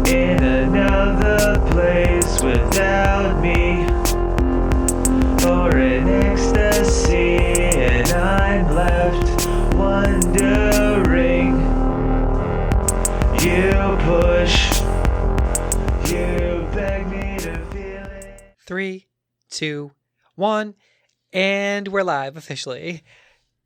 in another place without me, or in ecstasy, and I'm left wondering. You push, you beg me to feel it. 3, 2, 1, and we're live officially.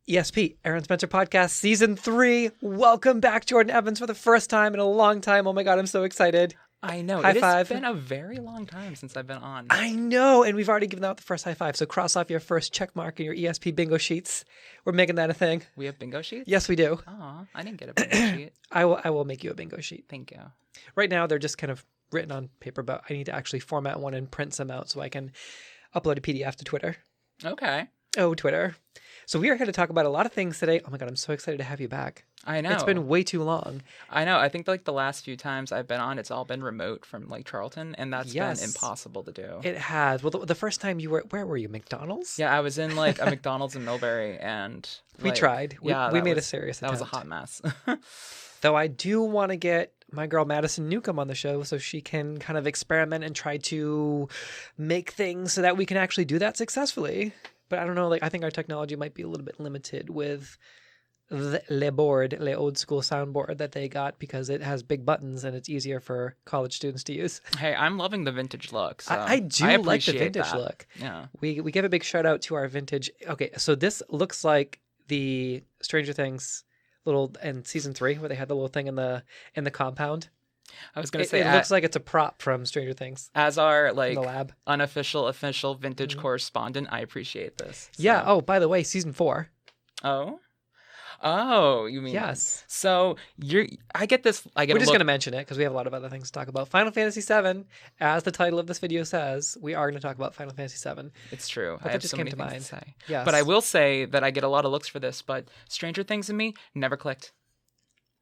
ESP, Eryn Spencer Podcast, Season 3. Welcome back, Jordan Evans, for the first time in a long time. Oh my God, I'm so excited. I know. High five. It's been a very long time since I've been on. I know, and we've already given out the first high five, so cross off your first check mark in your ESP bingo sheets. We're making that a thing. We have bingo sheets? Yes, we do. Aw, I didn't get a bingo sheet. I will make you a bingo sheet. Thank you. Right now, they're just kind of written on paper, but I need to actually format one and print some out so I can upload a PDF to Twitter. Okay. Oh, Twitter. So we are here to talk about a lot of things today. Oh my God, I'm so excited to have you back. I know. It's been way too long. I know. I think like the last few times I've been on, it's all been remote from like Charlton, and that's Yes. been impossible to do. It has. Well, the first time you were, where were you? McDonald's? Yeah, I was in like a McDonald's in Millbury, and We like, tried. We that made a was- serious That was attempt. a hot mess. Though I do want to get my girl Madison Newcomb on the show so she can kind of experiment and try to make things so that we can actually do that successfully. But I don't know, like I think our technology might be a little bit limited with le old school soundboard that they got because it has big buttons and it's easier for college students to use. Hey, I'm loving the vintage look. So I do like the appreciate vintage that. look. Yeah. We give a big shout out to our vintage. Okay, so this looks like the Stranger Things little in season 3 where they had the little thing in the compound. I was gonna It say looks like it's a prop from Stranger Things as our in like the lab. unofficial official vintage correspondent, I appreciate this. So. Yeah. Oh, by the way, season 4. Oh, you mean Yes. So I get this. I get. We're a just look. going to mention it because we have a lot of other things to talk about. Final Fantasy VII, as the title of this video says, we are going to talk about Final Fantasy VII. It's true. But I that have just so came many to things mind. to say. Yes. But I will say that I get a lot of looks for this. But Stranger Things and me never clicked.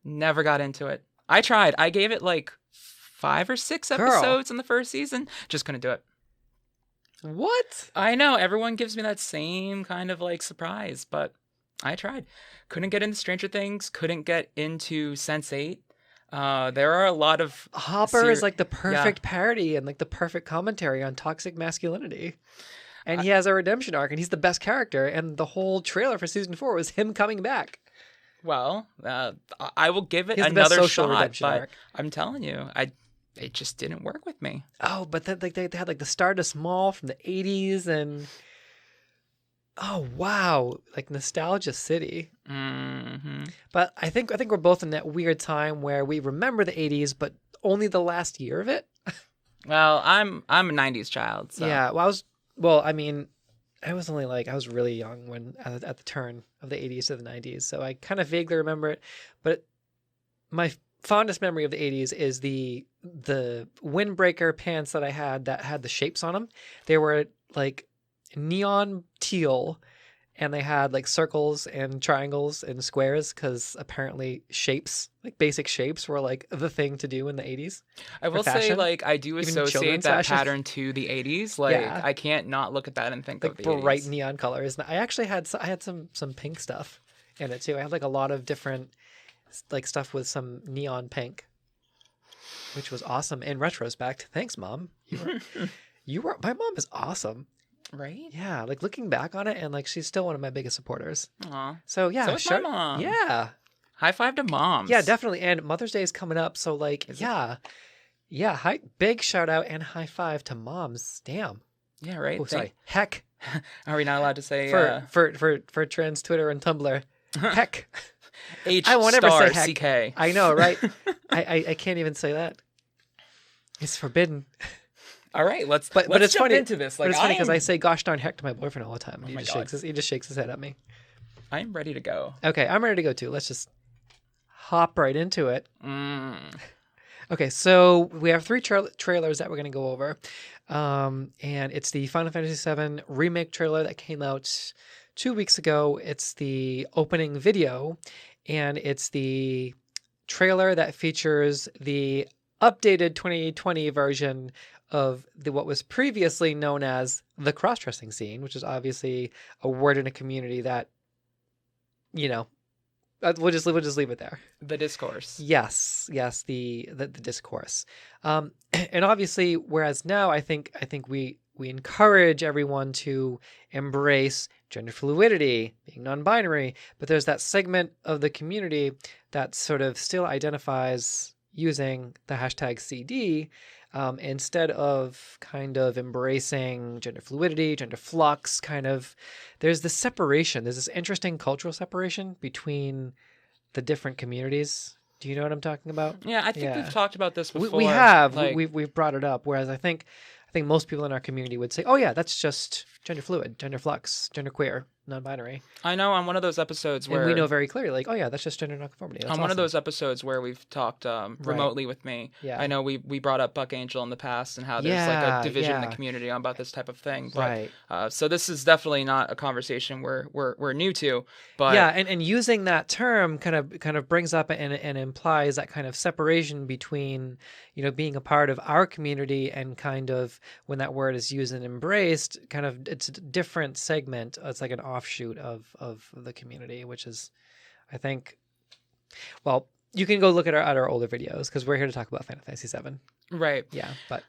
Never got into it. I tried. I gave it like 5 or 6 Girl. episodes in the first season. Just couldn't do it. What? I know everyone gives me that same kind of like surprise, but I tried. Couldn't get into Stranger Things. Couldn't get into Sense8. There are a lot of Hopper is like the perfect parody and like the perfect commentary on toxic masculinity. And he has a redemption arc and he's the best character. And the whole trailer for season 4 was him coming back. Well, I will give it He has the best another social shot, redemption but arc. I'm telling you, it just didn't work with me. Oh, but then like they had like the Stardust Mall from the 80s and oh wow, like Nostalgia City. Mm-hmm. But I think we're both in that weird time where we remember the 80s, but only the last year of it. Well, I'm a '90s child. So. Yeah, I was only like I was really young when at the turn of the 80s to the 90s, so I kind of vaguely remember it. But my fondest memory of the 80s is the windbreaker pants that I had that had the shapes on them. They were like neon teal, and they had like circles and triangles and squares because apparently shapes, like basic shapes, were like the thing to do in the 80s. I will say, fashion. like, I do Even associate children's that fashion. pattern to the 80s. Like, Yeah. I can't not look at that and think Like of the bright 80s. neon colors. And I actually had some pink stuff in it too. I had like a lot of different like stuff with some neon pink, which was awesome in retrospect. Thanks, Mom. You were my mom is awesome. Right? Yeah, like looking back on it, and like she's still one of my biggest supporters. Aw. So yeah, So is my mom. Yeah, High five to moms. yeah, definitely. And Mother's Day is coming up, so like Is it? yeah. Big shout out and high five to moms. Damn. Yeah, right? Oh, sorry. Heck. Are we not allowed to say For trans Twitter and Tumblr. Heck. H I won't ever star say heck. CK? I know, right? I can't even say that. It's forbidden. All right, let's But it's jump funny into this. But Like, it's funny because I say "gosh darn heck" to my boyfriend all the time. my God. He just shakes his head at me. I'm ready to go. Okay, I'm ready to go too. Let's just hop right into it. Okay, so we have 3 trailers that we're going to go over. And it's the Final Fantasy VII Remake trailer that came out 2 weeks ago. It's the opening video, and it's the trailer that features the updated 2020 version of what was previously known as the cross-dressing scene, which is obviously a word in a community that, you know, we'll just leave it there. The discourse. Yes, the discourse, and obviously, whereas now I think we encourage everyone to embrace gender fluidity, being non-binary, but there's that segment of the community that sort of still identifies using the hashtag CD instead of kind of embracing gender fluidity, gender flux. Kind of, there's this separation. There's this interesting cultural separation between the different communities. Do you know what I'm talking about? Yeah, I think we've talked about this before. We have. Like, We've brought it up. Whereas I think most people in our community would say, "Oh yeah, that's just gender fluid, gender flux, gender queer, non-binary." I know on one of those episodes where and we know very clearly, like, "Oh yeah, that's just gender nonconformity." That's on one of awesome. those episodes where we've talked remotely with me, Yeah. I know we brought up Buck Angel in the past and how there's like a division in the community about this type of thing. But, right. So this is definitely not a conversation we're new to. But yeah, and using that term kind of brings up and implies that kind of separation between, being a part of our community and kind of when that word is used and embraced, kind of it's a different segment. It's like an offshoot of the community, which is, I think, well, you can go look at our older videos because we're here to talk about Final Fantasy VII. Right. Yeah, but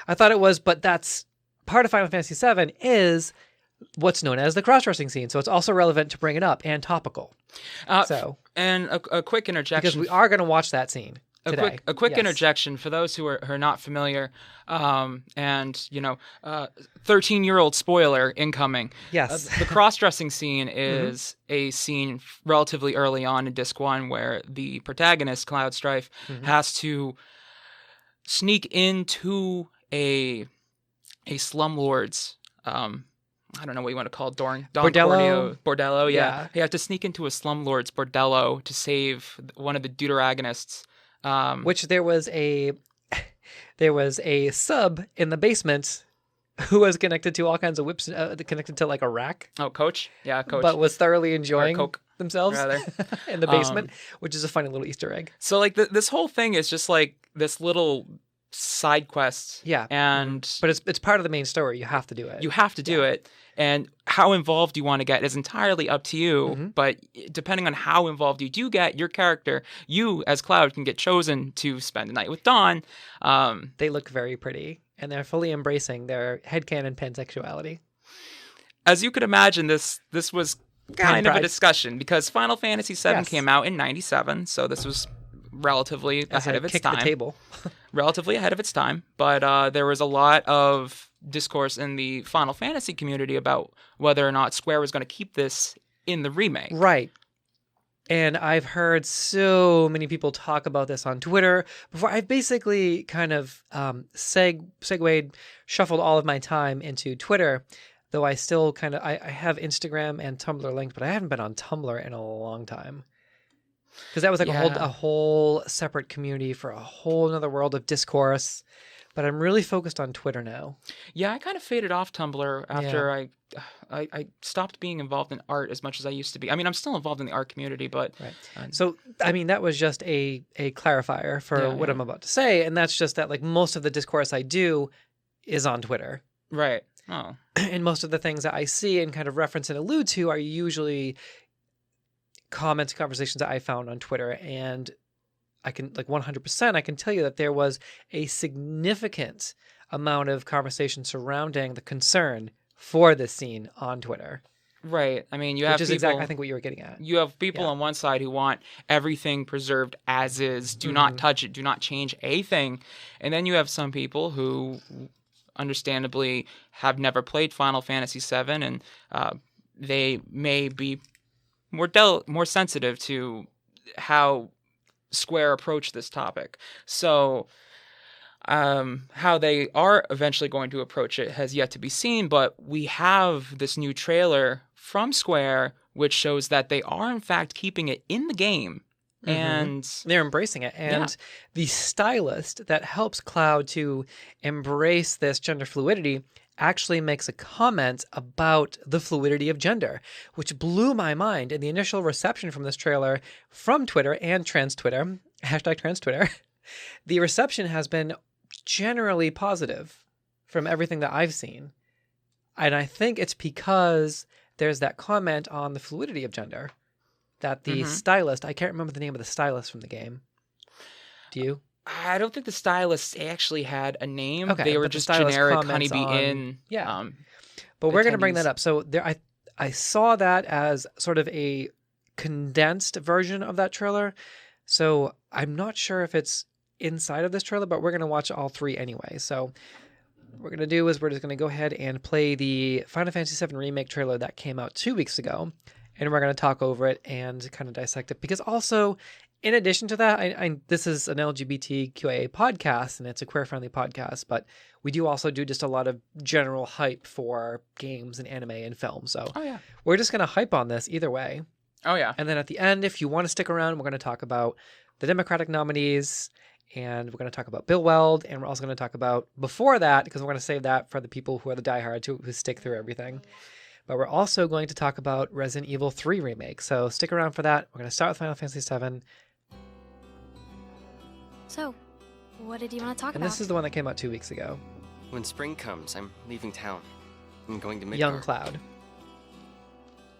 I thought it was, but that's part of Final Fantasy VII is what's known as the cross-dressing scene. So it's also relevant to bring it up and topical. And a quick interjection. Because we are going to watch that scene today. A quick Yes. interjection for those who are not familiar, and 13-year-old spoiler incoming. Yes. The cross-dressing scene is a scene relatively early on in Disc 1 where the protagonist, Cloud Strife, has to sneak into a slumlord's, I don't know what you want to call it, bordello, yeah. You have to sneak into a slumlord's bordello to save one of the deuteragonists. Which there was a sub in the basement who was connected to all kinds of whips, connected to like a rack. Oh, Coach? Yeah, Coach. But was thoroughly enjoying Coke, themselves rather. in the basement, which is a funny little Easter egg. So like this whole thing is just like this little side quest. Yeah. And but it's part of the main story. You have to do it. You have to do it. And how involved you want to get is entirely up to you. But depending on how involved you do get, your character, you as Cloud, can get chosen to spend the night with Dawn. They look very pretty, and they're fully embracing their headcanon pansexuality. As you could imagine, this was kind of a pride. discussion because Final Fantasy VII came out in 97, so this was relatively ahead of its time. The table. Relatively ahead of its time, but there was a lot of discourse in the Final Fantasy community about whether or not Square was going to keep this in the remake. Right. And I've heard so many people talk about this on Twitter before. I've basically kind of segued, shuffled all of my time into Twitter, though I still kind of, I have Instagram and Tumblr linked, but I haven't been on Tumblr in a long time. Because that was like a whole separate community for a whole other world of discourse. But I'm really focused on Twitter now. Yeah, I kind of faded off Tumblr after I stopped being involved in art as much as I used to be. I mean, I'm still involved in the art community, but... Right. So, I mean, that was just a clarifier for what I'm about to say. And that's just that, like, most of the discourse I do is on Twitter. Right. Oh. And most of the things that I see and kind of reference and allude to are usually comments, conversations that I found on Twitter. And I can, like 100%, I can tell you that there was a significant amount of conversation surrounding the concern for this scene on Twitter. Right. I mean, you have which is people, exactly, I think, what you were getting at. You have people on one side who want everything preserved as is, do not touch it, do not change a thing. And then you have some people who understandably have never played Final Fantasy VII, and they may be more sensitive to how Square approached this topic. So how they are eventually going to approach it has yet to be seen, but we have this new trailer from Square which shows that they are in fact keeping it in the game. And they're embracing it. And the stylist that helps Cloud to embrace this gender fluidity actually makes a comment about the fluidity of gender, which blew my mind. In the initial reception from this trailer from Twitter and trans Twitter, hashtag trans Twitter, the reception has been generally positive from everything that I've seen. And I think it's because there's that comment on the fluidity of gender. that the stylist, I can't remember the name of the stylist from the game. Do you? I don't think the stylists actually had a name. Okay, They were but the just stylist generic comments Honeybee on- Inn. yeah. But we're going to bring that attendees. up. So there, I saw that as sort of a condensed version of that trailer. So I'm not sure if it's inside of this trailer, but we're going to watch all 3 anyway. So what we're going to do is we're just going to go ahead and play the Final Fantasy VII Remake trailer that came out 2 weeks ago. And we're going to talk over it and kind of dissect it. Because also, in addition to that, this is an LGBTQIA podcast and it's a queer-friendly podcast, but we do also do just a lot of general hype for games and anime and film. So we're just going to hype on this either way. Oh, yeah. And then at the end, if you want to stick around, we're going to talk about the Democratic nominees and we're going to talk about Bill Weld. And we're also going to talk about, before that, because we're going to save that for the people who are the diehards who stick through everything. But we're also going to talk about Resident Evil 3 Remake. So stick around for that. We're going to start with Final Fantasy VII. So, what did you want to talk And about? this is the one that came out 2 weeks ago. When spring comes, I'm leaving town. I'm going to Midgard. Young Cloud.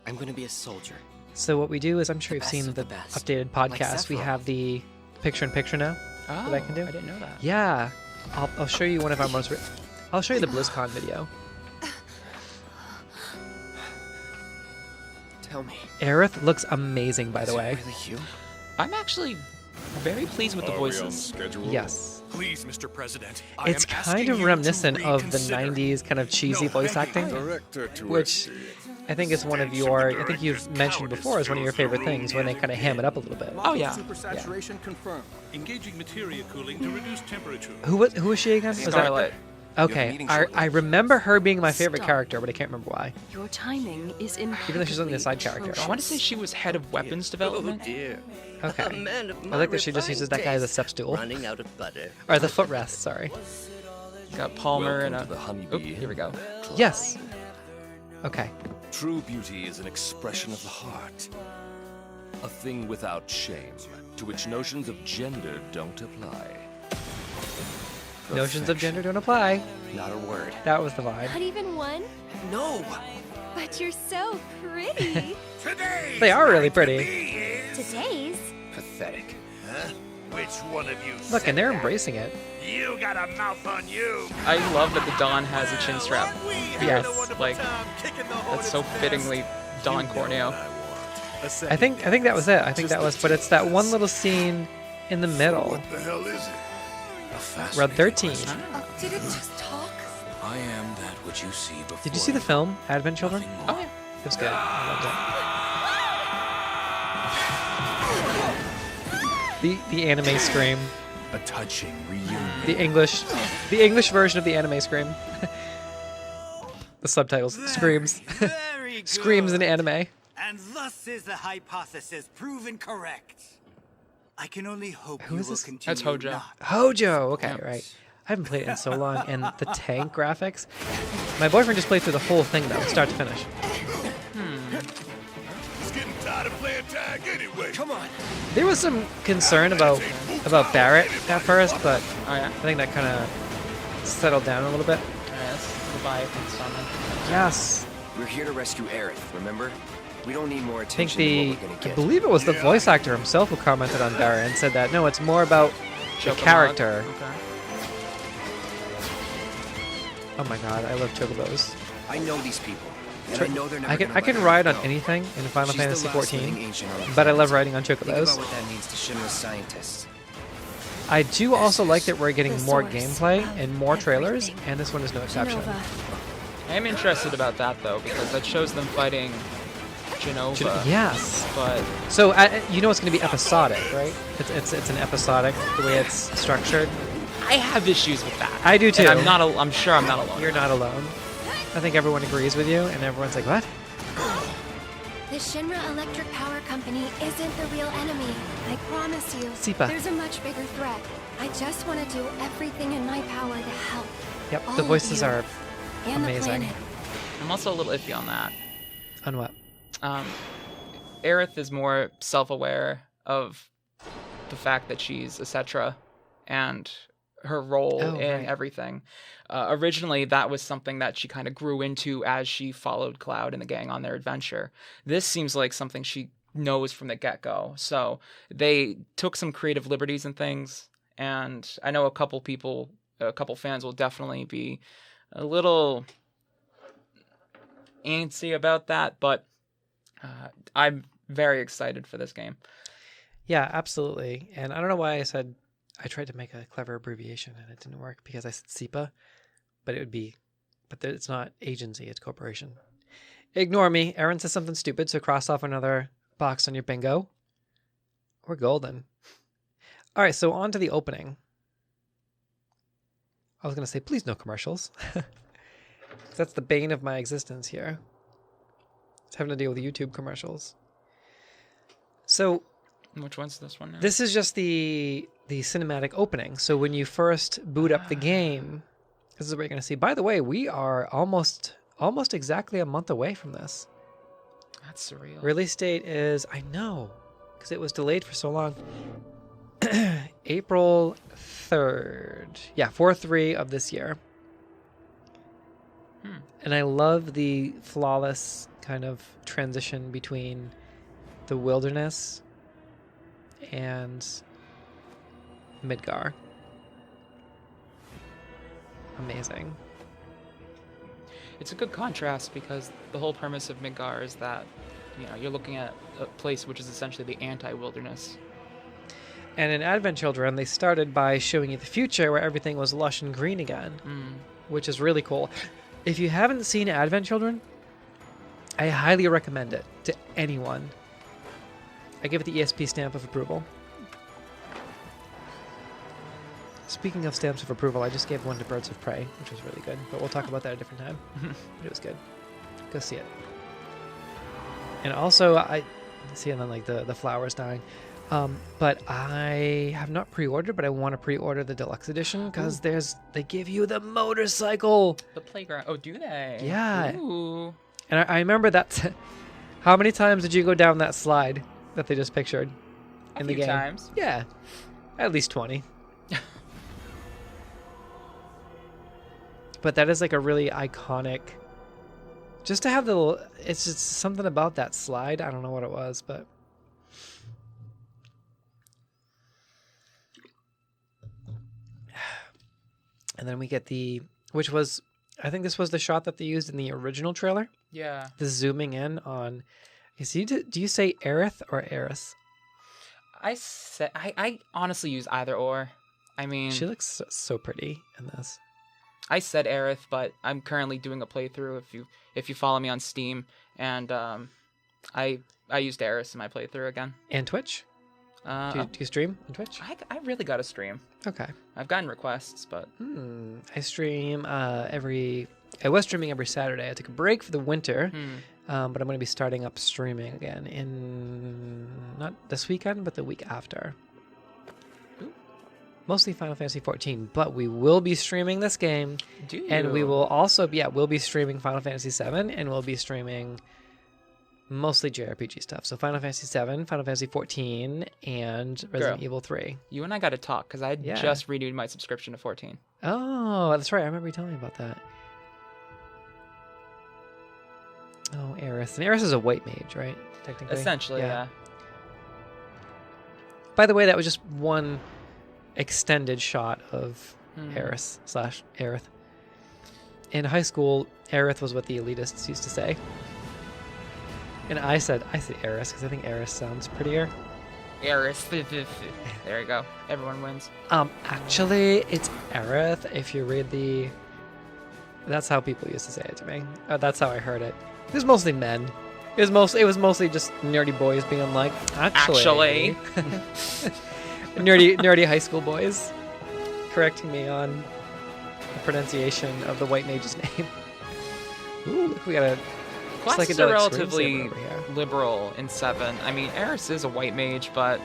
I'm going to be a soldier. So what we do is, I'm sure The you've best seen of the the best. updated Like podcast. We Sephiroth. have the picture-in-picture now. Oh, I can do? I didn't know that. Yeah. I'll show you one of our most... I'll show you the BlizzCon video. Tell me. Aerith looks amazing, by the is it way. really you? I'm actually very pleased with the voices. Yes. Please, Mr. President. It's kind of reminiscent of the 90s kind of cheesy voice acting, which I think is one of your... I think you've mentioned before as one of your favorite things when they kind of ham it up a little bit. Oh, yeah. Supersaturation confirmed. Engaging materia cooling to reduce temperature. Who was she again? Was that... Scarlet. Okay, meeting I shortly. remember her being my favorite Stop. character, but I can't remember why. Your timing is Even though she's only a side character. impeccably I want to say she was head of weapons development. dear. Okay. A man of I like that she just uses that guy as a step stool. Running out of butter. Or the footrest, sorry. Got Palmer and a... Welcome to the honeybee. Oop, here we go. Yes. Okay. True beauty is an expression of the heart. A thing without shame, to which notions of gender don't apply. Notions of gender don't apply. Not a word. That was the vibe. Not even one? No! But you're so pretty. They are really pretty. Today's? Pathetic. Which one of you? Look, and they're embracing it. You got a mouth on you. I love that the Dawn has a chin strap. Yes. Like, that's so fittingly Dawn Corneo. I think that was it. I think that was, but it's that one little scene in the middle. What the hell is it? Round 13. Did it just talk? I am that which you see before. Did you see the film Advent Children? Nothing Oh, more. yeah. It was good. I loved it. The anime scream. A touching reunion. The English version of the anime scream. The subtitles screams. Very good. Screams in anime. And thus is the hypothesis proven correct. I can only hope Who you is will this? continue That's Hojo. not. Hojo. Okay, Yeah. right. I haven't played it in so long, and the tank graphics. My boyfriend just played through the whole thing though, start to finish. He's getting tired of playing tag anyway. Come on. There was some concern about Barrett at first, but Oh, yeah. I think that kind of settled down a little bit. Yes. Leviathan summon. Yes, We're here to rescue Aerith, remember? We don't need more I think attention than what we're gonna I get. believe it was the voice actor himself who commented on Barrett and said that no, it's more about the Chocomog. character. Okay. Oh my god, I love chocobos. I know these people, and I know they're never I gonna let can her ride on go. anything in Final She's the Fantasy last living XIV, ancient on the but I planet. love riding on Think about chocobos. what that means to Shinra's scientists. I do also like that we're getting The more source gameplay of and more trailers, everything. and this one is no exception. Genova. I am interested about that, though, because that shows them fighting Genova. Yes. But So you know it's going to be episodic, right? It's an episodic the way it's structured. I have issues with that. I do too. And I'm sure I'm not alone. You're not alone. I think everyone agrees with you, and everyone's like, "What?" The Shinra Electric Power Company isn't the real enemy. I promise you. Sipa. There's a much bigger threat. I just want to do everything in my power to help. Yep, All the of voices you. are And amazing. the planet. I'm also a little iffy on that. On what? Aerith is more self-aware of the fact that she's a Cetra and her role Oh, in right. everything. Originally, that was something that she kind of grew into as she followed Cloud and the gang on their adventure. This seems like something she knows from the get-go. So they took some creative liberties and things, and I know a couple fans will definitely be a little antsy about that, but I'm very excited for this game. Yeah, absolutely. And I don't know why I tried to make a clever abbreviation and it didn't work because I said SEPA, but it's not agency, it's corporation. Ignore me. Aaron says something stupid, so cross off another box on your bingo. We're golden. All right, so on to the opening. I was going to say, please no commercials. That's the bane of my existence here. It's having to deal with YouTube commercials. So, which one's this one now? This is just the cinematic opening. So when you first boot up the game, this is what you're going to see. By the way, we are almost exactly a month away from this. That's surreal. Release date is, I know, because it was delayed for so long. April 3rd. Yeah, 4/3 of this year. And I love the flawless kind of transition between the wilderness and Midgar. Amazing. It's a good contrast because the whole premise of Midgar is that, you're looking at a place which is essentially the anti-wilderness. And in Advent Children, they started by showing you the future where everything was lush and green again, which is really cool. If you haven't seen Advent Children, I highly recommend it to anyone. I give it the ESP stamp of approval. Speaking of stamps of approval, I just gave one to Birds of Prey, which was really good. But we'll talk about that at a different time. But it was good. Go see it. And also, I see, and then like the flowers dying. But I have not pre-ordered, but I want to pre-order the deluxe edition because they give you the motorcycle. The playground. Oh, do they? Yeah. Ooh. And I remember that. How many times did you go down that slide that they just pictured in the game? A few times. Yeah, at least 20. But that is like a really iconic. Just to have it's just something about that slide. I don't know what it was, but. And then we get which was, I think this was the shot that they used in the original trailer. Yeah. The zooming in on, do you say Aerith or Eris? I honestly use either or. I mean, she looks so pretty in this. I said Aerith, but I'm currently doing a playthrough. If you follow me on Steam, and I used Eris in my playthrough again. And Twitch? Do you stream on Twitch? I really got to stream. Okay. I've gotten requests, but I stream I was streaming every Saturday. I took a break for the winter, but I'm going to be starting up streaming again in not this weekend, but the week after. Ooh. Mostly Final Fantasy XIV, but we will be streaming this game. Do you? And we will also we'll be streaming Final Fantasy VII, and we'll be streaming mostly JRPG stuff. So Final Fantasy VII, Final Fantasy XIV, and Resident Evil 3. You and I got to talk because I just renewed my subscription to 14. Oh, that's right. I remember you telling me about that. Oh, Eris. And Eris is a white mage, right? Technically. Essentially, yeah. By the way, that was just one extended shot of Eris / Aerith. In high school, Aerith was what the elitists used to say. And I said Eris because I think Eris sounds prettier. Eris. There you go. Everyone wins. Actually, it's Aerith. If you read that's how people used to say it to me. That's how I heard it. It was mostly men. It was mostly just nerdy boys being like, actually. nerdy high school boys correcting me on the pronunciation of the white mage's name. Ooh, look, we got a. Classes are relatively liberal in 7. I mean, Eris is a white mage, but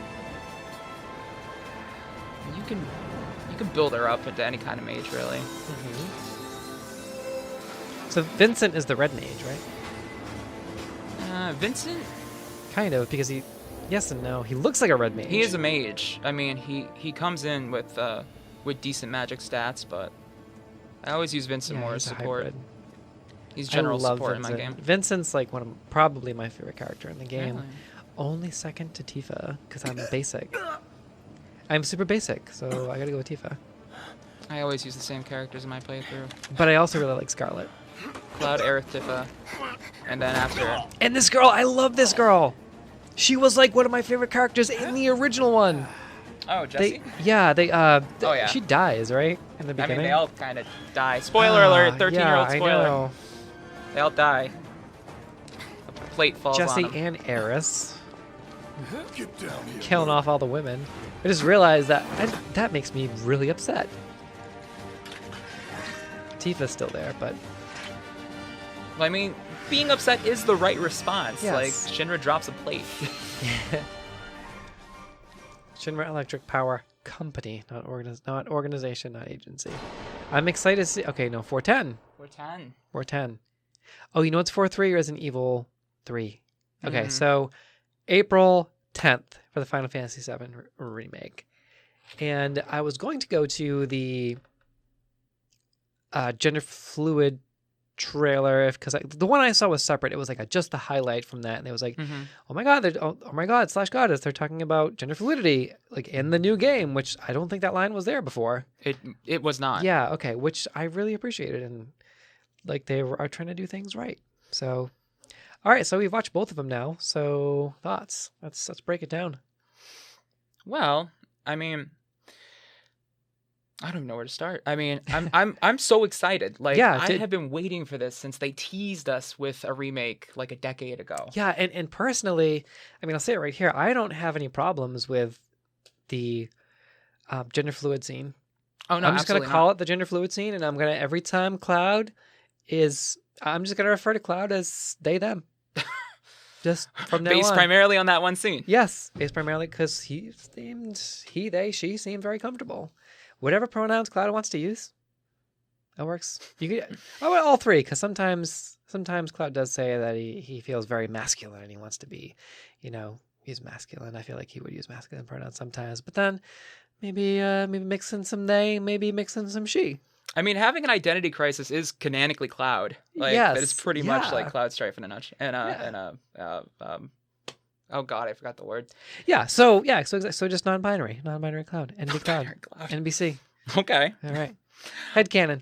you can build her up into any kind of mage, really. So Vincent is the red mage, right? Vincent? Kind of, because yes and no. He looks like a red mage. He is a mage. I mean, he comes in with decent magic stats, but I always use Vincent more as support. He's general support in my game. Vincent's like probably my favorite character in the game. Really? only second to Tifa because I'm basic. I'm super basic, so I gotta go with Tifa. I always use the same characters in my playthrough. But I also really like Scarlet. Cloud, Aerith, Tifa, and then after... And this girl, I love this girl. She was like one of my favorite characters in the original one. Oh, Jessie? Yeah. She dies, right? In the I beginning. mean, they all kind of die. Spoiler alert, 13-year-old spoiler. I know. They all die. A plate falls Jessie on them. and Aerith. Killing off all the women. I just realized that makes me really upset. Tifa's still there, but... I mean, being upset is the right response. Yes. Like, Shinra drops a plate. Shinra Electric Power Company, not organization, not agency. I'm excited to see... Okay, no, 410. 410. 410. Oh, you know what's 4-3 or Resident Evil 3? Okay, so April 10th for the Final Fantasy VII Remake. And I was going to go to the gender fluid trailer because the one I saw was separate. It was like just the highlight from that, and it was like, oh my god, /goddess, they're talking about gender fluidity like in the new game, which I don't think that line was there before. It was not. Yeah, okay, which I really appreciated, and like they are trying to do things right. So, all right, so we've watched both of them now. So thoughts? Let's break it down. Well, I mean, I don't even know where to start. I mean, I'm so excited. Like, Yeah, I have been waiting for this since they teased us with a remake like a decade ago. Yeah, and personally, I mean, I'll say it right here. I don't have any problems with the gender fluid scene. Oh no, I'm just gonna call it the gender fluid scene, and I'm gonna every time Cloud is, I'm just gonna refer to Cloud as they them. Just from now based on. primarily on that one scene. Yes, based primarily because he, they, she seemed very comfortable. Whatever pronouns Cloud wants to use, that works. You could, all three, because sometimes Cloud does say that he feels very masculine and he wants to be, he's masculine. I feel like he would use masculine pronouns sometimes, but then maybe mix in some they, maybe mix in some she. I mean, having an identity crisis is canonically Cloud. Like, yes, that is pretty much like yeah. Cloud Strife in a nutshell. Oh god, I forgot the word. So just non-binary Cloud, NB Cloud, NBC. Okay. All right. Headcanon.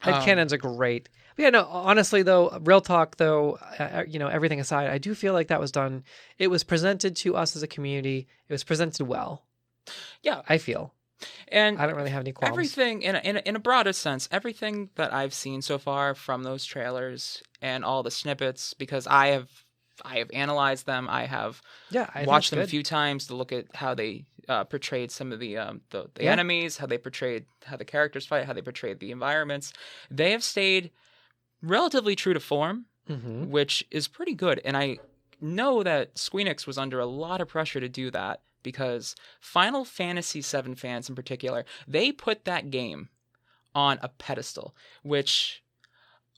Headcanons are great. But yeah, no, honestly though, real talk though, everything aside, I do feel like that was done. It was presented to us as a community. It was presented well. Yeah, I feel. And I don't really have any qualms. Everything in a broader sense, everything that I've seen so far from those trailers and all the snippets, because I have analyzed them. I have watched them a few times to look at how they portrayed some of the enemies, how the characters fight, how they portrayed the environments. They have stayed relatively true to form, which is pretty good. And I know that Squeenix was under a lot of pressure to do that because Final Fantasy VII fans in particular, they put that game on a pedestal, which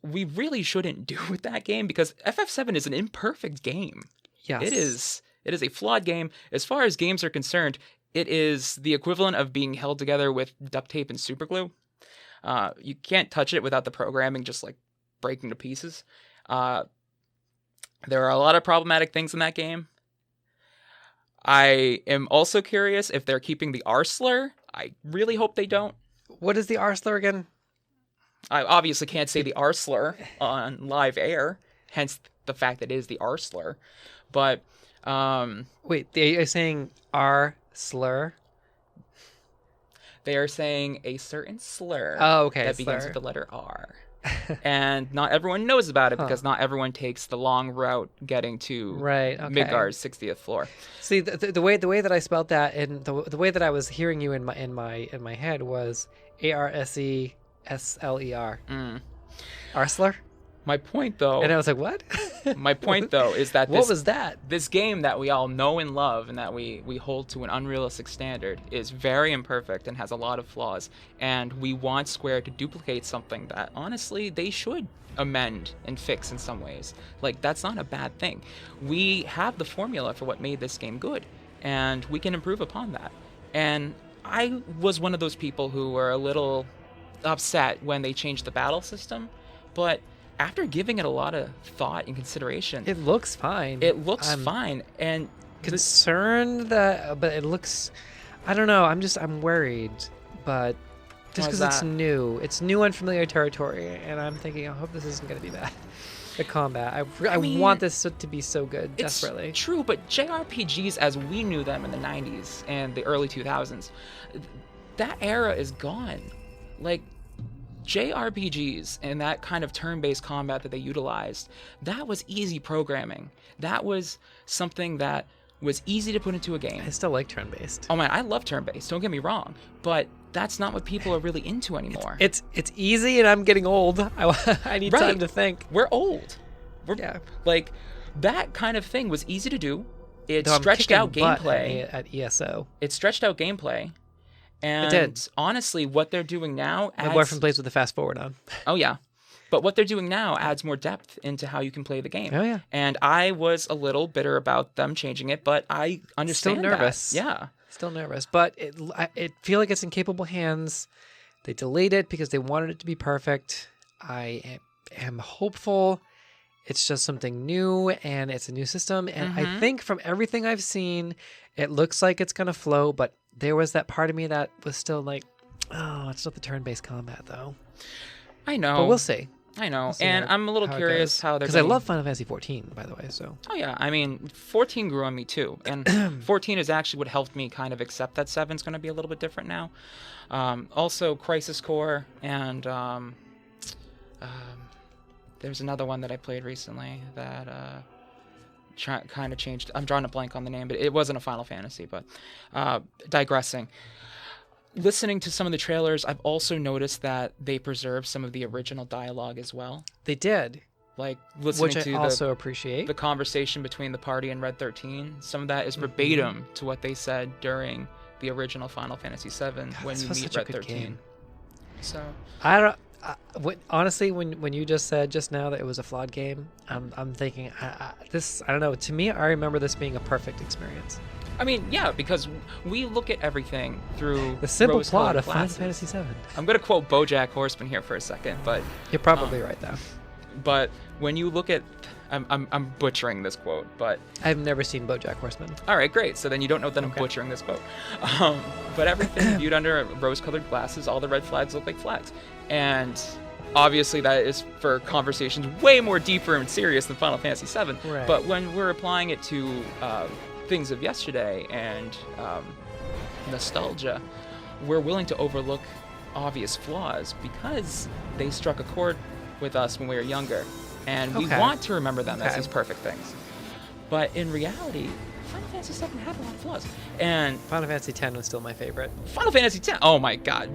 we really shouldn't do with that game because FF7 is an imperfect game. Yes. It is a flawed game. As far as games are concerned, it is the equivalent of being held together with duct tape and superglue. You can't touch it without the programming just like breaking to pieces. There are a lot of problematic things in that game. I am also curious if they're keeping the R slur. I really hope they don't. What is the R slur again? I obviously can't say the R slur on live air, hence the fact that it is the R slur. But wait, they are saying R slur? They are saying a certain slur that begins with the letter R. And not everyone knows about it because not everyone takes the long route getting to Midgard's 60th floor. See, the way that I spelled that and the way that I was hearing you in my head was ARSESLER. Arsler? My point, though... And I was like, what? My point, though, is that what was that? This game that we all know and love and that we hold to an unrealistic standard is very imperfect and has a lot of flaws. And we want Square to duplicate something that, honestly, they should amend and fix in some ways. Like, that's not a bad thing. We have the formula for what made this game good, and we can improve upon that. And I was one of those people who were a little upset when they changed the battle system, but after giving it a lot of thought and consideration, It looks fine. it looks I'm fine. And concerned that, but it looks. I don't know. I'm worried, but just Why is because it's that? new, it's new unfamiliar territory, and I'm thinking, I hope this isn't going to be bad. The combat. I mean, want this to be so good it's desperately. true, but JRPGs as we knew them in the 90s and the early 2000s, that era is gone. Like, JRPGs and that kind of turn-based combat that they utilized, that was easy programming. That was something that was easy to put into a game. I still like turn-based. Oh man, I love turn-based, don't get me wrong, but that's not what people are really into anymore. It's easy, and I'm getting old. I need time to think. We're old. Yeah. Like, that kind of thing was easy to do. It Though I'm stretched kicking out butt gameplay. at ESO. It stretched out gameplay. And did. honestly, what they're doing now My adds... boyfriend plays with the fast forward on. Oh, yeah. But what they're doing now adds more depth into how you can play the game. Oh, yeah. And I was a little bitter about them changing it, but I understand Still nervous. that. Yeah. Still nervous, but it feel like it's in capable hands. They delayed it because they wanted it to be perfect. I am hopeful. It's just something new, and it's a new system. And I think from everything I've seen, it looks like it's going to flow, but there was that part of me that was still like, oh, it's not the turn-based combat, though. I know. But we'll see. I know. We'll see And I'm a little curious how they're because I love Final Fantasy 14, by the way. So. Oh, yeah. I mean, 14 grew on me, too. And 14 is actually what helped me kind of accept that 7's going to be a little bit different now. Also, Crisis Core and there's another one that I played recently that kind of changed. I'm drawing a blank on the name, but it wasn't a Final Fantasy. But digressing. Listening to some of the trailers, I've also noticed that they preserved some of the original dialogue as well. They did. Like listening Which I to also appreciate. the conversation between the party and Red 13. Some of that is verbatim to what they said during the original Final Fantasy VII when you meet Red 13. Game. So I don't. Honestly, when you just said just now that it was a flawed game, I'm thinking this. I don't know. To me, I remember this being a perfect experience. I mean, yeah, because we look at everything through The simple rose-colored plot of Final glasses. Fantasy VII. I'm gonna quote BoJack Horseman here for a second, but You're probably right though. but when you look at, I'm butchering this quote, but I've never seen BoJack Horseman. all right, great. So then you don't know that I'm butchering this quote. But everything viewed under rose-colored glasses, all the red flags look like flags, and obviously that is for conversations way more deeper and serious than Final Fantasy VII. Right. But when we're applying it to things of yesterday and nostalgia, we're willing to overlook obvious flaws because they struck a chord with us when we were younger, and we want to remember them as these perfect things. But in reality, Final Fantasy VII had a lot of flaws. And Final Fantasy X was still my favorite. Final Fantasy X, oh my god,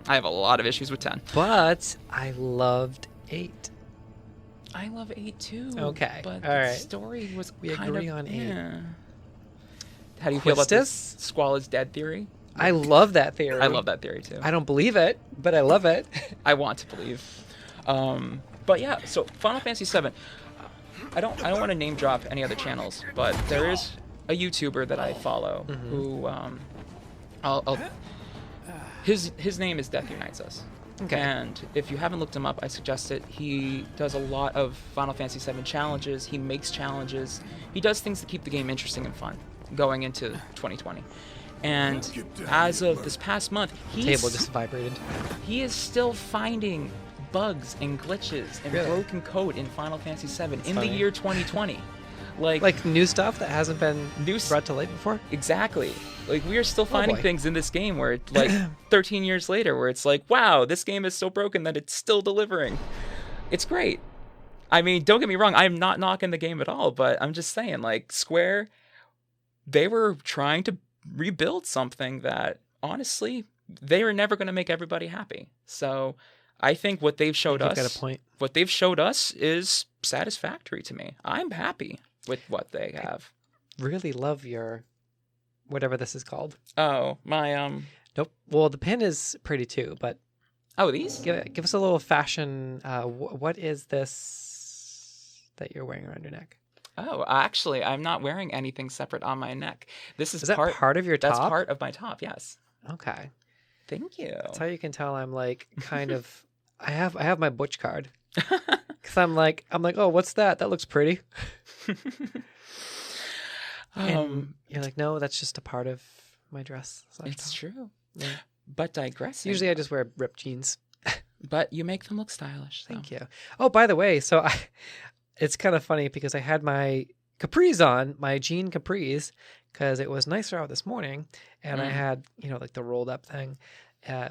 I have a lot of issues with 10. But I loved 8. I love 8 too. Okay, But all the right. story was We kind agree of, on 8. yeah. How do you feel about this Quistis? Squall is dead theory? I love that theory. I love that theory too. I don't believe it, but I love it. I want to believe. But yeah, so Final Fantasy VII. I don't want to name drop any other channels, but there is a YouTuber that I follow who his name is Death Unites Us. Okay. And if you haven't looked him up, I suggest it. He does a lot of Final Fantasy VII challenges. He makes challenges. He does things to keep the game interesting and fun going into 2020. And as of this past month, Table just vibrated. he is still finding bugs and glitches and Really? broken code in Final Fantasy VII in funny. the year 2020. Like new stuff that hasn't been brought to light before? Exactly. Like, we are still finding boy. things in this game where, like, 13 years later, where it's like, wow, this game is so broken that it's still delivering. It's great. I mean, don't get me wrong, I'm not knocking the game at all, but I'm just saying, like, Square, they were trying to rebuild something that, honestly, they were never going to make everybody happy. So I think what they've showed You've us, got a point. what they've showed us is satisfactory to me. I'm happy with what they have. Really love your whatever this is called. Oh, my Nope. Well, the pin is pretty too, but oh, these? give us a little fashion. What is this that you're wearing around your neck? Oh, actually, I'm not wearing anything separate on my neck. This is Is that part of your top? That's part of my top, yes. Okay. Thank you. That's how you can tell I'm like kind of. I have my Butch card. Because I'm like, oh, what's that? That looks pretty. And you're like, no, that's just a part of my dress. It's true. Yeah. But digressing. Usually I just wear ripped jeans. But you make them look stylish. So. Thank you. Oh, by the way, so it's kind of funny because I had my capris on, my jean capris, because it was nicer out this morning. And I had, like the rolled up thing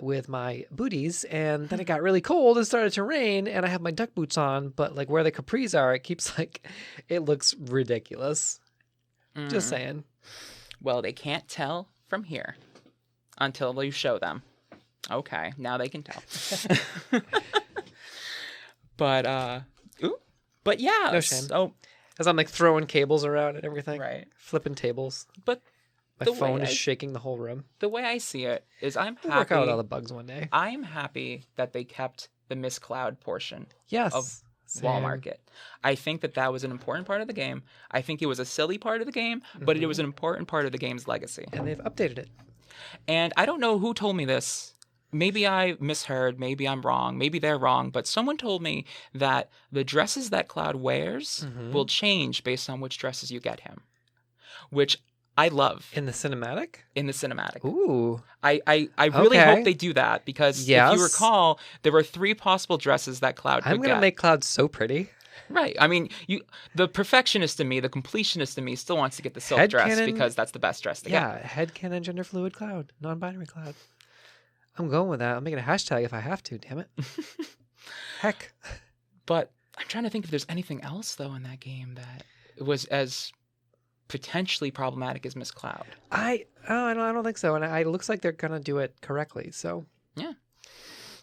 with my booties. And then it got really cold and started to rain. And I have my duck boots on. But like where the capris are, it keeps it looks ridiculous. Just saying. Well, they can't tell from here until you show them. Okay, now they can tell. But yeah. No shame. So, as I'm like throwing cables around and everything. Right. Flipping tables. But my phone is shaking the whole room. The way I see it is I'm happy. We'll work out all the bugs one day. I'm happy that they kept the Miss Cloud portion of Wall Market. I think that was an important part of the game. I think it was a silly part of the game, but it was an important part of the game's legacy. And they've updated it. And I don't know who told me this. Maybe I misheard. Maybe I'm wrong. Maybe they're wrong. But someone told me that the dresses that Cloud wears will change based on which dresses you get him, which I love. In the cinematic? In the cinematic. Ooh. I really hope they do that because if you recall, there were 3 possible dresses that Cloud could get. I'm going to make Cloud so pretty. Right. I mean, the perfectionist in me, the completionist in me still wants to get the silk dress because that's the best dress to get. Yeah, headcanon gender fluid Cloud, non-binary Cloud. I'm going with that. I'm making a hashtag if I have to, damn it. Heck. But I'm trying to think if there's anything else, though, in that game that was as potentially problematic as Miss Cloud. I don't think so. And it looks like they're going to do it correctly. So, yeah.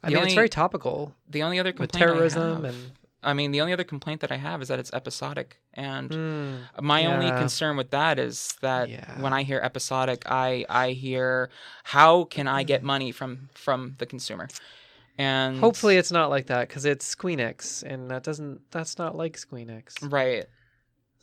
I mean, it's very topical. The only other complaint terrorism the only other complaint that I have is that it's episodic. And my only concern with that is that when I hear episodic, I hear, how can I get money from the consumer? And hopefully it's not like that because it's Squeenix, and that's not like Squeenix. Right.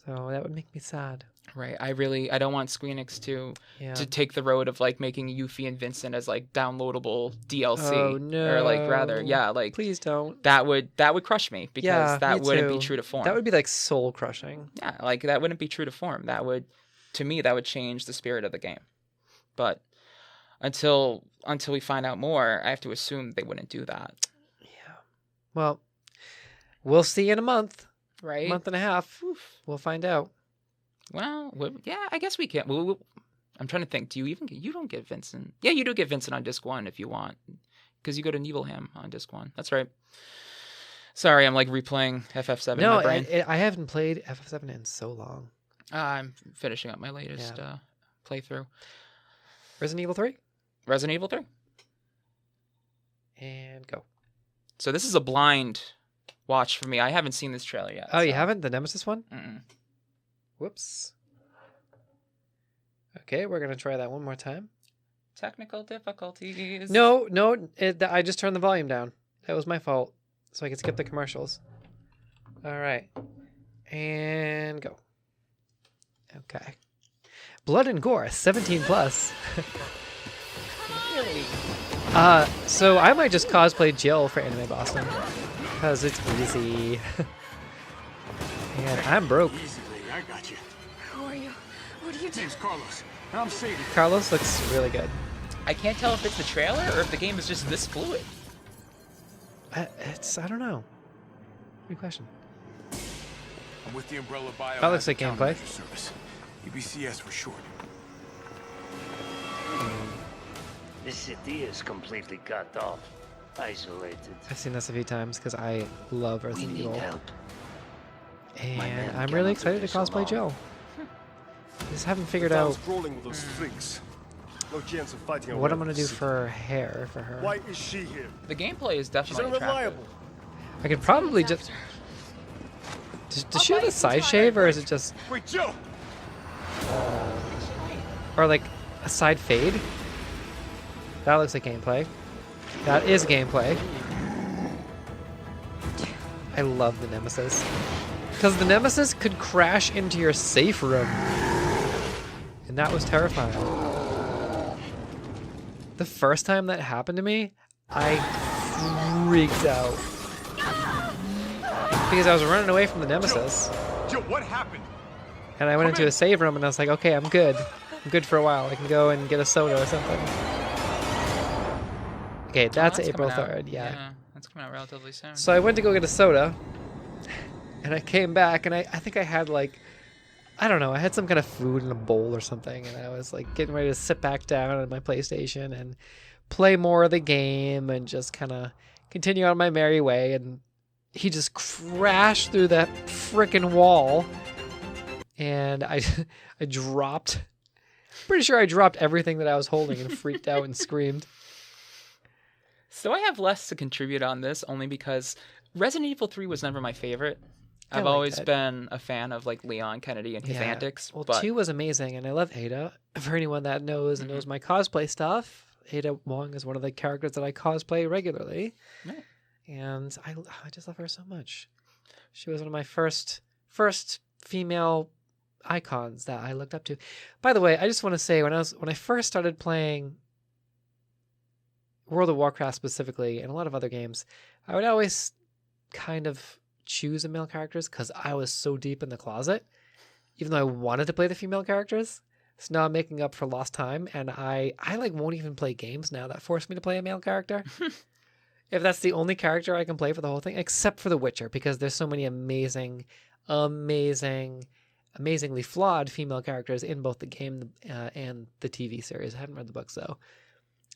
So that would make me sad. Right. I don't want Squeenix to take the road of like making Yuffie and Vincent as like downloadable DLC. Oh no. Or like rather, like please don't. That would crush me because that wouldn't be true to form. That would be like soul crushing. Yeah, like that wouldn't be true to form. That would change the spirit of the game. But until we find out more, I have to assume they wouldn't do that. Yeah. Well, we'll see in a month. Right. A month and a half. We'll find out. Well, yeah, I guess we can. I'm trying to think. You don't get Vincent. Yeah, you do get Vincent on disc 1 if you want, because you go to Nibelheim on disc 1. That's right. Sorry, I'm like replaying FF7 in my brain. I haven't played FF7 in so long. I'm finishing up my latest playthrough. Resident Evil 3? Resident Evil 3. And go. So this is a blind watch for me. I haven't seen this trailer yet. Oh, you haven't? The Nemesis one? Mm-mm. Whoops. Okay, we're going to try that one more time. Technical difficulties. No, I just turned the volume down. That was my fault. So I can skip the commercials. All right. And go. Okay. Blood and gore, 17 plus. Really? So I might just cosplay Jill for Anime Boston. Because it's easy. And I'm broke. I got you. Who are you? What are you doing? Name's Carlos. And I'm Sadie. Carlos looks really good. I can't tell if it's the trailer or if the game is just this fluid. I don't know. Good question. I'm with the Umbrella Bio. That looks like gameplay. Service. UBCS for short. This city is completely cut off, isolated. I've seen this a few times because I love We Resident need Evil. help. And I'm cannot really do excited to this cosplay alone. Jill. Just haven't figured out Scrolling with those Sphinx. No chance of fighting what I'm going to do for her hair for her. Why is she here? The gameplay is She's definitely unreliable. I could probably just... Does she have a side shave or is it just... Wait, Joe! Or like a side fade? That looks like gameplay. That is gameplay. I love the Nemesis. Because the Nemesis could crash into your safe room. And that was terrifying. The first time that happened to me, I freaked out. because I was running away from the nemesis. Joe, what happened? And I went into a save room and I was like, okay, I'm good. I'm good for a while. I can go and get a soda or something. Okay, that's April coming out. 3rd. Yeah. That's coming out relatively soon. So I went to go get a soda. And I came back and I think I had like, I don't know, I had some kind of food in a bowl or something. And I was like getting ready to sit back down on my PlayStation and play more of the game and just kind of continue on my merry way. And he just crashed through that frickin' wall. And I dropped, pretty sure I dropped everything that I was holding and freaked out and screamed. So I have less to contribute on this only because Resident Evil 3 was never my favorite. I've always been a fan of like Leon Kennedy and his antics. Well, but 2 was amazing, and I love Ada. For anyone that knows and knows my cosplay stuff, Ada Wong is one of the characters that I cosplay regularly. Right. And I just love her so much. She was one of my first female icons that I looked up to. By the way, I just want to say when I first started playing World of Warcraft specifically and a lot of other games, I would always kind of choose the male characters because I was so deep in the closet, even though I wanted to play the female characters. So now I'm making up for lost time, and I like won't even play games now that force me to play a male character. If that's the only character I can play for the whole thing, except for The Witcher, because there's so many amazingly flawed female characters in both the game and the TV series. I haven't read the books though.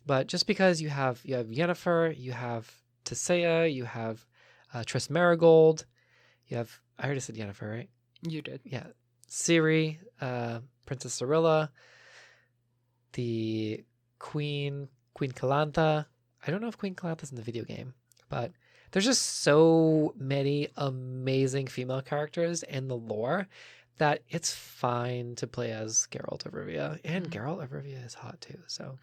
But just because you have Yennefer, you have Tissaia, you have Triss Marigold, you have, I already said Yennefer, right? you did. Yeah. Ciri, Princess Cirilla, the Queen Calantha. I don't know if Queen Calantha's in the video game, but there's just so many amazing female characters in the lore that it's fine to play as Geralt of Rivia. And Geralt of Rivia is hot too, so...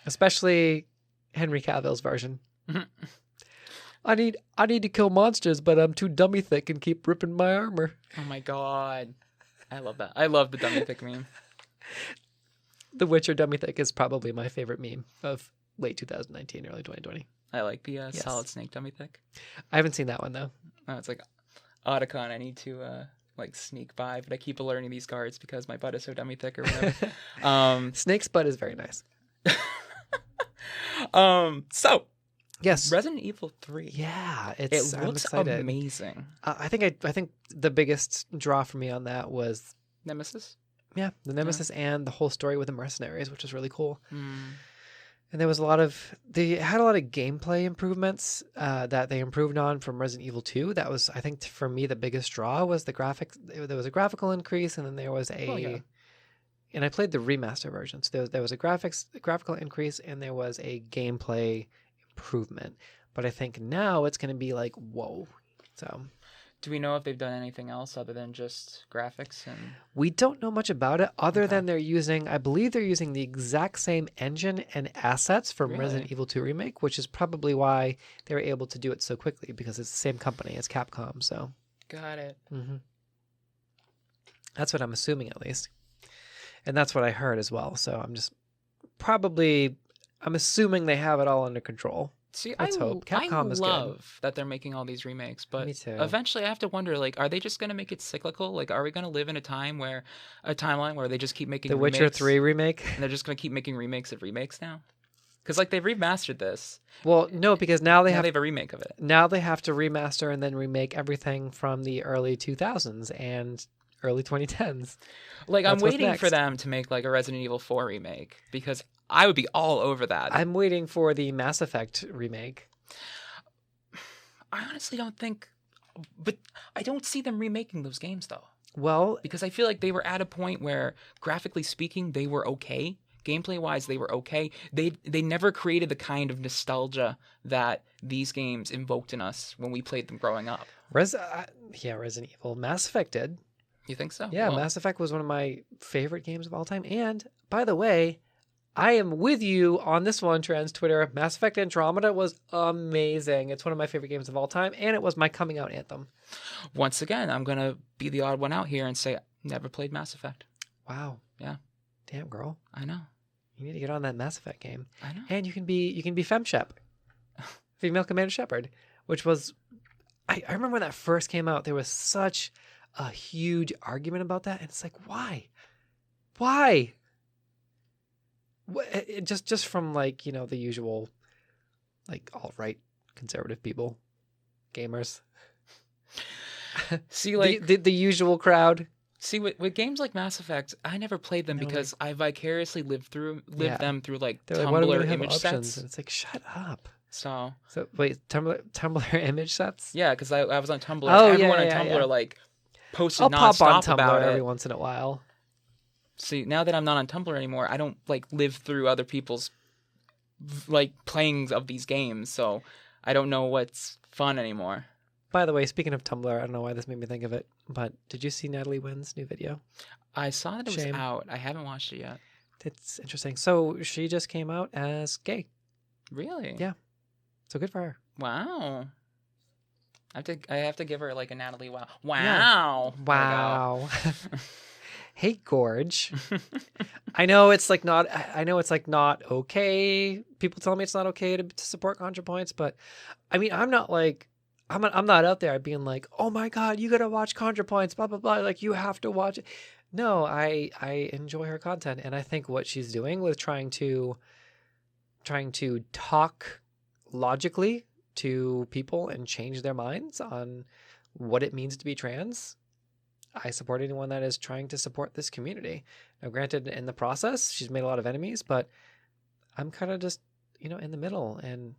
Especially Henry Cavill's version. I need to kill monsters, but I'm too dummy thick and keep ripping my armor. Oh my god. I love that. I love the dummy thick meme. The Witcher dummy thick is probably my favorite meme of late 2019, early 2020. I like the Solid Snake dummy thick. I haven't seen that one though. Oh, it's like Otacon. I need to like sneak by, but I keep alerting these guards because my butt is so dummy thick or whatever. Snake's butt is very nice. So yes, Resident Evil 3. Yeah, It I'm looks excited. amazing. I think the biggest draw for me on that was Nemesis. the Nemesis and the whole story with the mercenaries, which was really cool. Mm. And they had a lot of gameplay improvements that they improved on from Resident Evil 2. That was, I think, for me, the biggest draw was the graphics. There was a graphical increase, and then there was and I played the remaster version. So there was a graphical increase, and there was a gameplay improvement. But I think now it's going to be like, whoa. So, do we know if they've done anything else other than just graphics? And we don't know much about it other than I believe they're using the exact same engine and assets from Resident Evil 2 Remake, which is probably why they were able to do it so quickly because it's the same company as Capcom. So, got it. Mm-hmm. That's what I'm assuming at least. And that's what I heard as well. So I'm assuming they have it all under control. See, Let's hope. Capcom is love that they're making all these remakes, but Me too. eventually I have to wonder, like, are they just going to make it cyclical? Like, are we going to live in a timeline where they just keep making The remakes, Witcher 3 remake? and they're just going to keep making remakes of remakes now? Because, like, they've remastered this. Well, no, because now they have a remake of it. Now they have to remaster and then remake everything from the early 2000s and early 2010s. Like, That's I'm what's waiting for next. them to make, like, a Resident Evil 4 remake, because I would be all over that. I'm waiting for the Mass Effect remake. I honestly don't think... But I don't see them remaking those games, though. Well, Because I feel like they were at a point where, graphically speaking, they were okay. Gameplay-wise, they were okay. They never created the kind of nostalgia that these games invoked in us when we played them growing up. Resident Evil. Mass Effect did. You think so? Yeah, Well, Mass Effect was one of my favorite games of all time. And, by the way, I am with you on this one, Trans Twitter. Mass Effect Andromeda was amazing. It's one of my favorite games of all time, and it was my coming out anthem. Once again, I'm going to be the odd one out here and say, never played Mass Effect. Wow. Yeah. Damn, girl. I know. You need to get on that Mass Effect game. I know. And you can be FemShep. Female Commander Shepard. which was, I remember when that first came out, there was such a huge argument about that. And it's like, why? Why? Just from like, you know, the usual, like alt-right conservative people, gamers. See, like the usual crowd. See, with games like Mass Effect, I never played them because I vicariously lived them through like They're Tumblr like, what do we have image options? sets. And it's like, shut up. So wait, Tumblr image sets? yeah, because I was on Tumblr. Oh, Everyone yeah, on yeah, Tumblr yeah. like posted I'll pop on nonstop Tumblr about every it. once in a while. See, now that I'm not on Tumblr anymore, I don't like live through other people's like playings of these games, so I don't know what's fun anymore. By the way, speaking of Tumblr, I don't know why this made me think of it, but did you see Natalie Wynn's new video? I saw that it was Shame. out. I haven't watched it yet. It's interesting. So she just came out as gay. Really? Yeah. So good for her. Wow. I have to give her like a Natalie wow. Wow. Wow. Hey, Gorge. I know it's like not okay. People tell me it's not okay to support ContraPoints, but I mean, I'm not out there being like, oh my God, you got to watch ContraPoints, blah, blah, blah. Like you have to watch it. No, I enjoy her content. And I think what she's doing with trying to talk logically to people and change their minds on what it means to be trans. I support anyone that is trying to support this community. Now, granted, in the process, she's made a lot of enemies, but I'm kind of just, you know, in the middle, and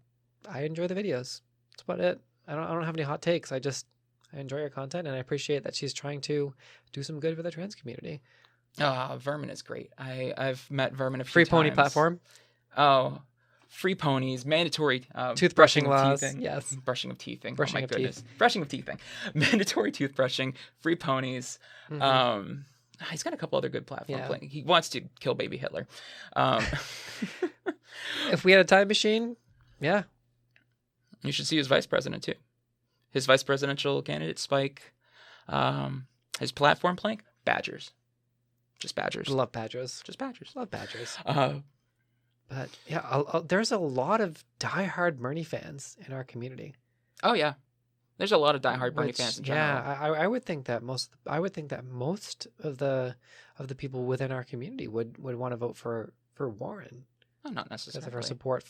I enjoy the videos. That's about it. I don't have any hot takes. I enjoy her content, and I appreciate that she's trying to do some good for the trans community. Vermin is great. I've met Vermin a few Free times. pony platform. Oh, free ponies, mandatory Toothbrushing brushing of laws. teething. Yes. Brushing of teething. Brushing oh my of goodness. teeth. Brushing of teething. Mandatory toothbrushing, free ponies. Mm-hmm. He's got a couple other good platforms. Yeah. He wants to kill baby Hitler. If we had a time machine, yeah. You should see his vice president too. His vice presidential candidate, Spike. His platform plank, Badgers. Just Badgers. Love Badgers. Just Badgers. Love Badgers. But yeah, there's a lot of diehard Bernie fans in our community. Oh yeah, there's a lot of diehard Bernie fans in general. Yeah, I would think that most of the people within our community would want to vote for Warren. Oh, not Because necessarily. of her support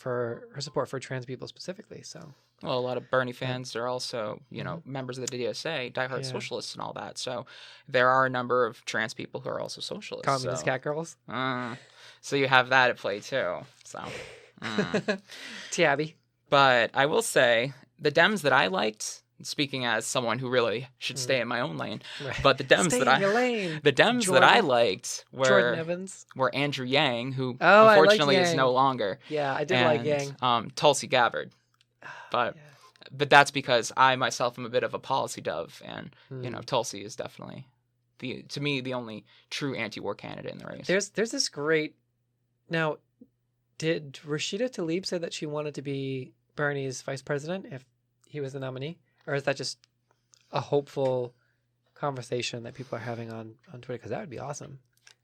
for trans people specifically. So well, a lot of Bernie fans are also, you know, members of the DSA, diehard Yeah. socialists and all that. So there are a number of trans people who are also socialists. communist so. cat girls. So you have that at play too. So, Tabby. but I will say the Dems that I liked. Speaking as someone who really should stay in my own lane, Right. but the Dems Stay that in your lane. the Dems that I liked Jordan Evans. were Andrew Yang, who Oh, I like unfortunately is Yang. no longer. Yeah, I did like Yang. Tulsi Gabbard, but that's because I myself am a bit of a policy dove, and you know Tulsi is definitely to me the only true anti-war candidate in the race. There's this great. Now, did Rashida Tlaib say that she wanted to be Bernie's vice president if he was the nominee, or is that just a hopeful conversation that people are having on Twitter? Because that would be awesome.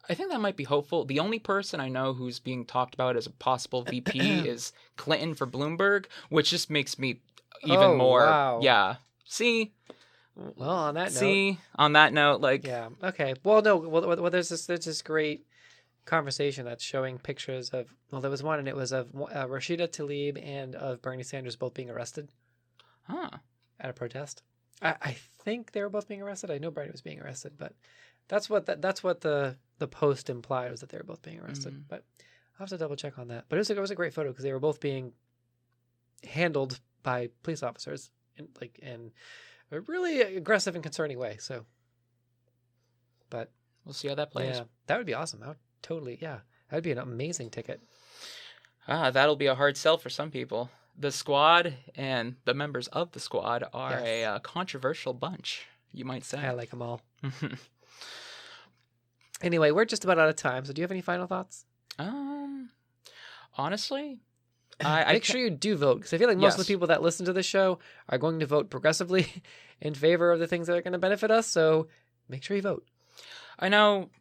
I think that might be hopeful. The only person I know who's being talked about as a possible VP is Clinton for Bloomberg, which just makes me even more. Wow. Yeah. See. Well, on that note. See. On that note, like. Yeah. Okay. Well, no. Well, there's this great conversation that's showing pictures of. Well, there was one, and it was of Rashida Tlaib and of Bernie Sanders both being arrested. Huh. At a protest. I think they were both being arrested. I know Bernie was being arrested, but that's what the post implied, was that they were both being arrested. But I'll have to double check on that. But it was a great photo because they were both being handled by police officers in a really aggressive and concerning way. So, but we'll see how that plays. Yeah, that would be awesome. That would totally, yeah, that would be an amazing ticket. That'll be a hard sell for some people. The squad and the members of the squad are a controversial bunch, you might say. I like them all. Anyway, we're just about out of time. So do you have any final thoughts? Honestly, make sure you do vote, because I feel like most of the people that listen to the show are going to vote progressively in favor of the things that are going to benefit us. So make sure you vote. I know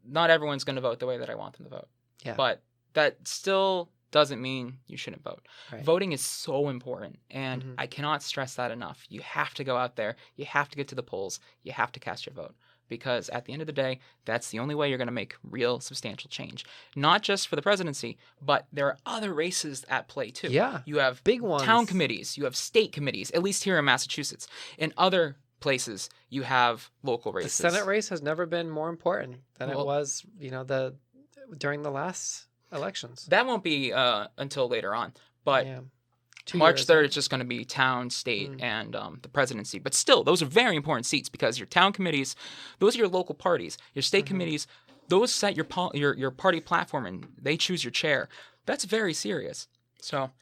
not everyone's going to vote the way that I want them to vote. Yeah. But that still doesn't mean you shouldn't vote. Right. Voting is so important, and I cannot stress that enough. You have to go out there. You have to get to the polls. You have to cast your vote. Because at the end of the day, that's the only way you're going to make real substantial change. Not just for the presidency, but there are other races at play too. Yeah, you have big ones. Town committees, you have state committees, at least here in Massachusetts. In other places, you have local races. The Senate race has never been more important than it was, during the last elections. That won't be until later on. But Yeah. March 3rd, it's just going to be town, state, and the presidency. But still, those are very important seats because your town committees, those are your local parties. Your state committees, those set your party platform and they choose your chair. That's very serious. So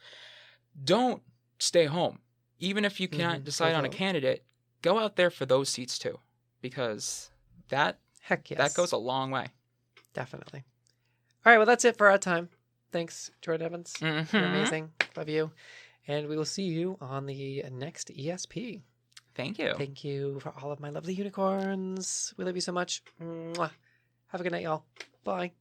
don't stay home. Even if you can't decide on a candidate, go out there for those seats too. Because that goes a long way. Definitely. All right, well, that's it for our time. Thanks, Jordan Evans. You're amazing. Love you. And we will see you on the next ESP. Thank you. Thank you for all of my lovely unicorns. We love you so much. Mwah. Have a good night, y'all. Bye.